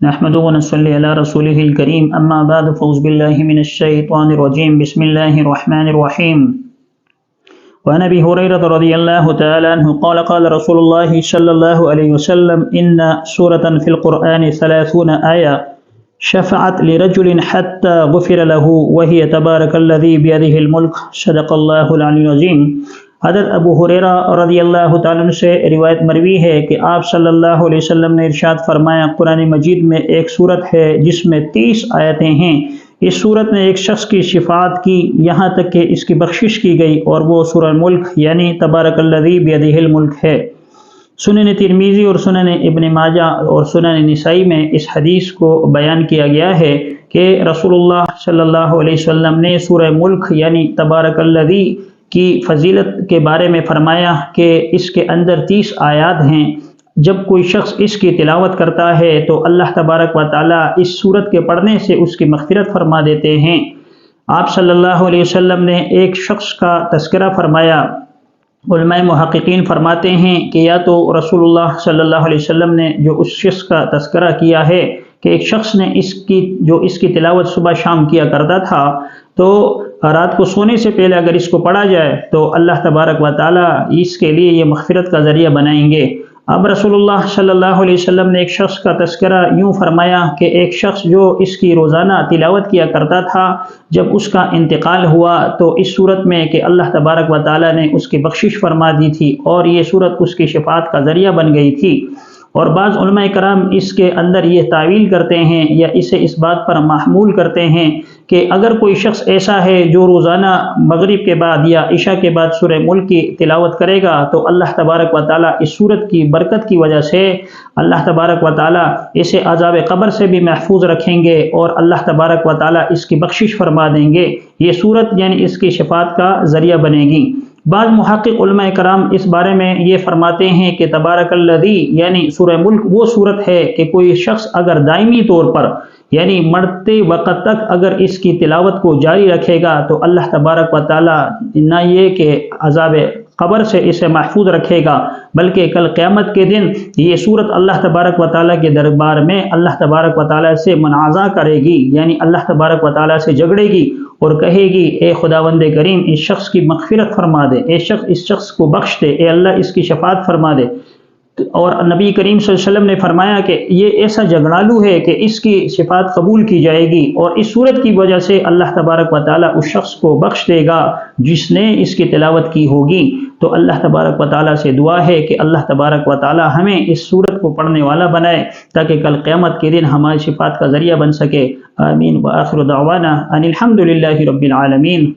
نحمده ونصلي على رسوله الكريم اما بعد فاعوذ بالله من الشيطان الرجيم بسم الله الرحمن الرحيم وعن ابي هريره رضي الله تعالى عنه قال قال رسول الله صلى الله عليه وسلم ان سورة في القرآن 30 آية شفعت لرجل حتى غفر له وهي تبارك الذي بيده الملك صدق الله العلي العظيم۔ حضرت ابو ہریرہ رضی اللہ تعالیٰ عنہ سے روایت مروی ہے کہ آپ صلی اللہ علیہ وسلم نے ارشاد فرمایا، قرآن مجید میں ایک سورت ہے جس میں 30 آیتیں ہیں، اس سورت نے ایک شخص کی شفاعت کی یہاں تک کہ اس کی بخشش کی گئی، اور وہ سورہ ملک یعنی تبارک الذی بیدہ الملک ہے۔ سنن ترمذی اور سنن ابن ماجہ اور سنن نسائی میں اس حدیث کو بیان کیا گیا ہے کہ رسول اللہ صلی اللہ علیہ وسلم نے سورہ ملک یعنی تبارک الذی کی فضیلت کے بارے میں فرمایا کہ اس کے اندر 30 آیات ہیں، جب کوئی شخص اس کی تلاوت کرتا ہے تو اللہ تبارک و تعالیٰ اس سورت کے پڑھنے سے اس کی مغفرت فرما دیتے ہیں۔ آپ صلی اللہ علیہ وسلم نے ایک شخص کا تذکرہ فرمایا۔ علماء محققین فرماتے ہیں کہ یا تو رسول اللہ صلی اللہ علیہ وسلم نے جو اس شخص کا تذکرہ کیا ہے کہ ایک شخص نے اس کی تلاوت صبح شام کیا کرتا تھا، تو رات کو سونے سے پہلے اگر اس کو پڑھا جائے تو اللہ تبارک و تعالیٰ اس کے لیے یہ مغفرت کا ذریعہ بنائیں گے۔ اب رسول اللہ صلی اللہ علیہ وسلم نے ایک شخص کا تذکرہ یوں فرمایا کہ ایک شخص جو اس کی روزانہ تلاوت کیا کرتا تھا، جب اس کا انتقال ہوا تو اس صورت میں کہ اللہ تبارک و تعالیٰ نے اس کی بخشش فرما دی تھی اور یہ صورت اس کی شفاعت کا ذریعہ بن گئی تھی۔ اور بعض علماء کرام اس کے اندر یہ تعویل کرتے ہیں یا اسے اس بات پر محمول کرتے ہیں کہ اگر کوئی شخص ایسا ہے جو روزانہ مغرب کے بعد یا عشاء کے بعد سورہ ملک کی تلاوت کرے گا تو اللہ تبارک و تعالیٰ اس سورت کی برکت کی وجہ سے اللہ تبارک و تعالیٰ اسے عذاب قبر سے بھی محفوظ رکھیں گے اور اللہ تبارک و تعالیٰ اس کی بخشش فرما دیں گے۔ یہ سورت یعنی اس کی شفاعت کا ذریعہ بنے گی۔ بعض محقق علماء کرام اس بارے میں یہ فرماتے ہیں کہ تبارک الذی یعنی سورہ ملک وہ صورت ہے کہ کوئی شخص اگر دائمی طور پر یعنی مرتے وقت تک اگر اس کی تلاوت کو جاری رکھے گا تو اللہ تبارک و تعالیٰ نہ یہ کہ عذاب قبر سے اسے محفوظ رکھے گا بلکہ کل قیامت کے دن یہ صورت اللہ تبارک و تعالیٰ کے دربار میں اللہ تبارک و تعالیٰ سے منازعہ کرے گی، یعنی اللہ تبارک و تعالیٰ سے جھگڑے گی اور کہے گی اے خداوند کریم اس شخص کی مغفرت فرما دے، اس شخص کو بخش دے، اے اللہ اس کی شفاعت فرما دے۔ اور نبی کریم صلی اللہ علیہ وسلم نے فرمایا کہ یہ ایسا جھگڑالو ہے کہ اس کی شفاعت قبول کی جائے گی اور اس صورت کی وجہ سے اللہ تبارک و تعالیٰ اس شخص کو بخش دے گا جس نے اس کی تلاوت کی ہوگی۔ تو اللہ تبارک و تعالیٰ سے دعا ہے کہ اللہ تبارک و تعالیٰ ہمیں اس صورت کو پڑھنے والا بنائے تاکہ کل قیامت کے دن ہماری شفاعت کا ذریعہ بن سکے۔ آمین وآخر دعوانا ان الحمد للہ رب العالمین۔